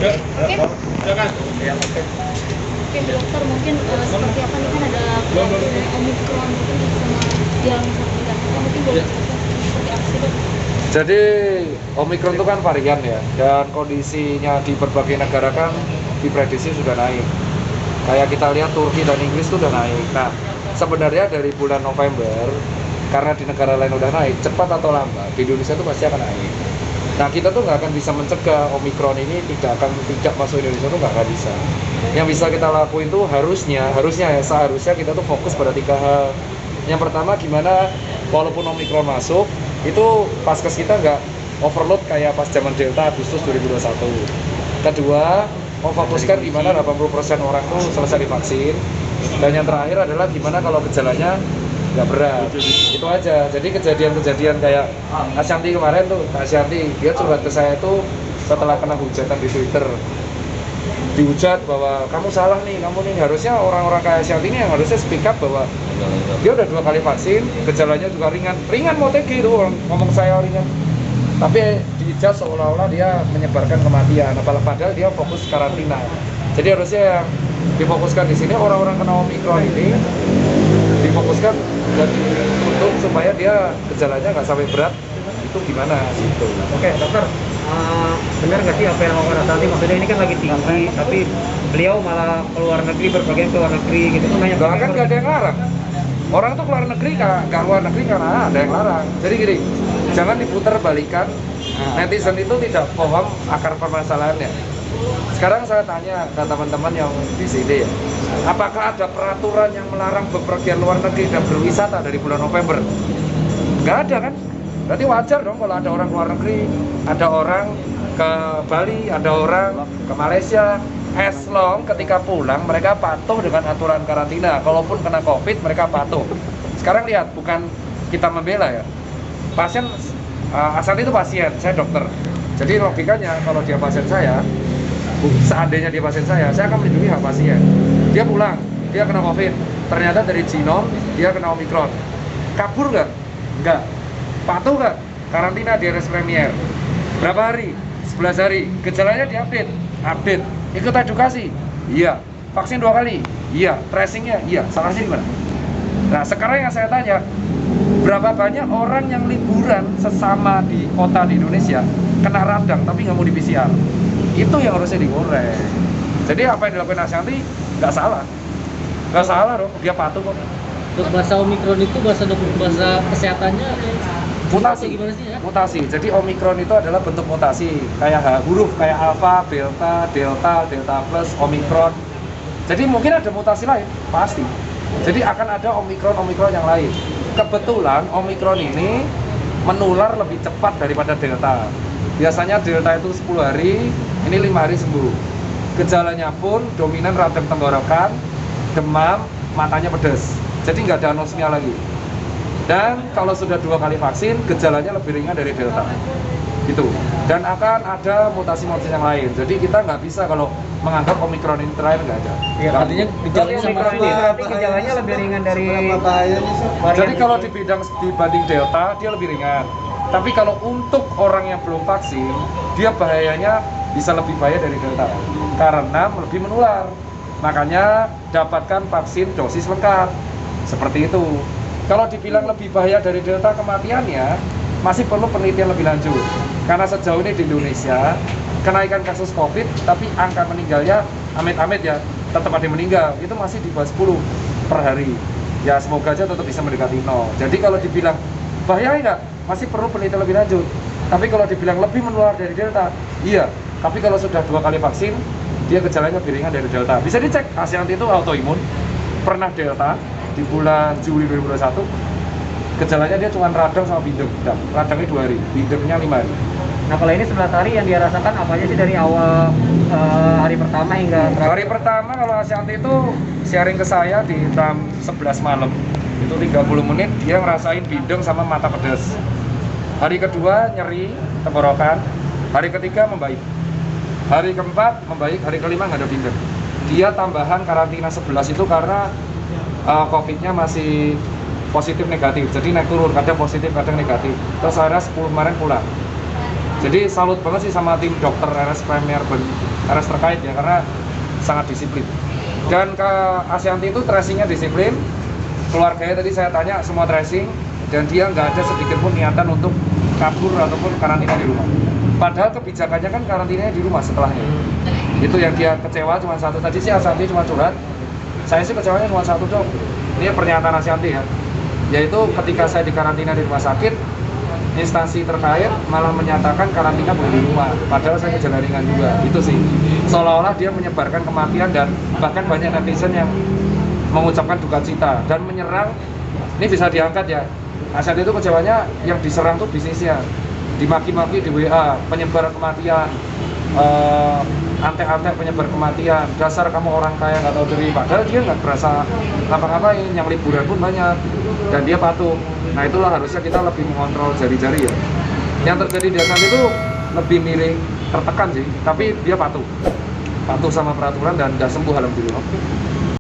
Oke. Oke dokter, mungkin seperti apa nih, kan ada varian Omicron mungkin sama yang tidak, mungkin boleh seperti apa sih dok? Jadi Omicron itu kan varian ya, dan kondisinya di berbagai negara kan diprediksi sudah naik. Kayak kita lihat Turki dan Inggris itu udah naik. Nah, sebenarnya dari bulan November, karena di negara lain udah naik, cepat atau lambat di Indonesia itu pasti akan naik. Nah, kita tuh nggak akan bisa mencegah Omicron ini tidak masuk Indonesia, tuh nggak akan bisa. Yang bisa kita lakuin tuh seharusnya kita tuh fokus pada 3 hal. Yang pertama, gimana walaupun Omicron masuk, itu paskes kita nggak overload kayak pas zaman Delta Agustus 2021. Kedua, memfokuskan gimana 80% orang tuh selesai divaksin. Dan yang terakhir adalah gimana kalau gejalanya nggak berat. Itu aja. Jadi kejadian-kejadian kayak Ashanti kemarin tuh, Kak Ashanti, dia curhat ke saya tuh setelah kena hujatan di Twitter. Dihujat bahwa kamu salah nih, kamu nih, harusnya orang-orang kayak Ashanti ini yang harusnya speak up bahwa dia udah 2 kali vaksin, gejalanya juga ringan mau TG itu ngomong saya ringan. Tapi dihujat seolah-olah dia menyebarkan kematian, padahal dia fokus karantina. Jadi harusnya yang difokuskan di sini orang-orang kena Omicron ini difokuskan dan dituntut supaya dia gejalanya nggak sampai berat. Itu gimana gitu. Oke dokter, benar nggak sih apa yang ngomong Ashanti? Maksudnya ini kan lagi tinggi, tapi beliau malah keluar negeri, berpergian ke luar negeri gitu kan, banyak kan nggak ada yang larang. Orang tuh keluar negeri nggak luar negeri karena ada yang larang. Jadi gini, jangan diputar balikan. Netizen itu tidak paham akar permasalahannya. Sekarang saya tanya ke teman-teman yang di sini ya, apakah ada peraturan yang melarang bepergian luar negeri dan berwisata dari bulan November? Nggak ada kan? Berarti wajar dong kalau ada orang luar negeri, ada orang ke Bali, ada orang ke Malaysia. As long ketika pulang mereka patuh dengan aturan karantina. Kalaupun kena COVID mereka patuh. Sekarang lihat, bukan kita membela ya. Pasien Ashanti itu pasien, saya dokter. Jadi logikanya kalau dia pasien saya, seandainya dia pasien saya akan melindungi hak pasien. Dia pulang, dia kena COVID, ternyata dari genome dia kena Omicron. Kabur nggak? Nggak. Patuh nggak? Karantina di RS Premier. Berapa hari? 11 hari. Gejalanya diupdate. Update. Ikut edukasi? Iya. Vaksin 2 kali? Iya. Tracingnya? Iya. Salahnya di mana? Nah, sekarang yang saya tanya, berapa banyak orang yang liburan sesama di kota di Indonesia kena radang tapi nggak mau di PCR? Itu yang harusnya digoreng. Jadi apa yang dilakukan Ashanti nggak salah. Nggak salah dong, dia patuh kok. Untuk bahasa Omicron itu bahasa kesehatannya mutasi, gimana sih ya? Mutasi. Jadi Omicron itu adalah bentuk mutasi, kayak huruf kayak alpha, beta, delta plus, Omicron. Jadi mungkin ada mutasi lain, pasti. Jadi akan ada Omicron yang lain. Kebetulan Omicron ini menular lebih cepat daripada delta. Biasanya delta itu 10 hari, ini 5 hari sembuh. Gejalanya pun dominan radang tenggorokan, demam, matanya pedas. Jadi nggak ada anosmia lagi. Dan kalau sudah 2 kali vaksin, gejalanya lebih ringan dari delta. Gitu. Dan akan ada mutasi-mutasi yang lain. Jadi kita nggak bisa kalau menganggap Omicron ini terakhir, nggak ada. Ya, artinya gejalanya sama berarti gejalanya lebih ringan dari Jadi kalau dibanding delta, dia lebih ringan. Tapi kalau untuk orang yang belum vaksin, dia bahayanya bisa lebih bahaya dari delta. Karena lebih menular. Makanya dapatkan vaksin dosis lengkap. Seperti itu. Kalau dibilang lebih bahaya dari delta kematiannya, masih perlu penelitian lebih lanjut. Karena sejauh ini di Indonesia, kenaikan kasus COVID, tapi angka meninggalnya, amit-amit ya, tetap ada yang meninggal. Itu masih di bawah 10 per hari. Ya semoga aja tetap bisa mendekati 0. Jadi kalau dibilang bahaya enggak, masih perlu penelitian lebih lanjut. Tapi kalau dibilang lebih menular dari delta, iya. Tapi kalau sudah 2 kali vaksin, dia gejalanya lebih ringan dari delta. Bisa dicek, Ashanti itu autoimun, pernah delta, di bulan Juli 2021 gejalanya dia cuma radang sama bindeng. Radangnya 2 hari, bindengnya 5 hari. Nah kalau ini 11 hari yang dia rasakan apa aja sih dari awal hari pertama hingga terakhir? Hari pertama kalau Ashanti itu sharing ke saya di jam 11 malam, itu 30 menit dia ngerasain bindeng sama mata pedas. Hari kedua nyeri tenggorokan, hari ketiga membaik, hari keempat membaik, hari kelima nggak ada bindeng. Dia tambahan karantina 11 itu karena COVID-nya masih positif negatif, jadi naik turun, kadang positif kadang negatif. Terus akhirnya 10 kemarin pulang. Jadi salut banget sih sama tim dokter RS Premier RS terkait ya, karena sangat disiplin. Dan ke Ashanti itu tracingnya disiplin, keluarganya tadi saya tanya semua tracing, dan dia nggak ada sedikit pun niatan untuk kabur ataupun karantina di rumah. Padahal kebijakannya kan karantinanya di rumah setelahnya. Itu yang dia kecewa cuma satu. Tadi sih Ashanti cuma curhat, saya sih kecewanya cuma satu dong. Ini pernyataan Ashanti ya, yaitu ketika saya dikarantina di rumah sakit, instansi terkait malah menyatakan karantina boleh di rumah, padahal saya gejala ringan juga. Itu sih seolah-olah dia menyebarkan kematian, dan bahkan banyak netizen yang mengucapkan duka cita dan menyerang. Ini bisa diangkat ya, Ashanti itu kecewanya yang diserang tuh bisnisnya, dimaki-maki di WA, penyebar kematian, antek-antek penyebar kematian, dasar kamu orang kaya nggak tahu diri. Padahal dia nggak berasa ngapa-ngapain, yang liburan pun banyak dan dia patuh. Nah itulah harusnya kita lebih mengontrol jari-jari ya. Yang terjadi di Ashanti itu lebih milih tertekan sih, tapi dia patuh sama peraturan dan udah sembuh alhamdulillah.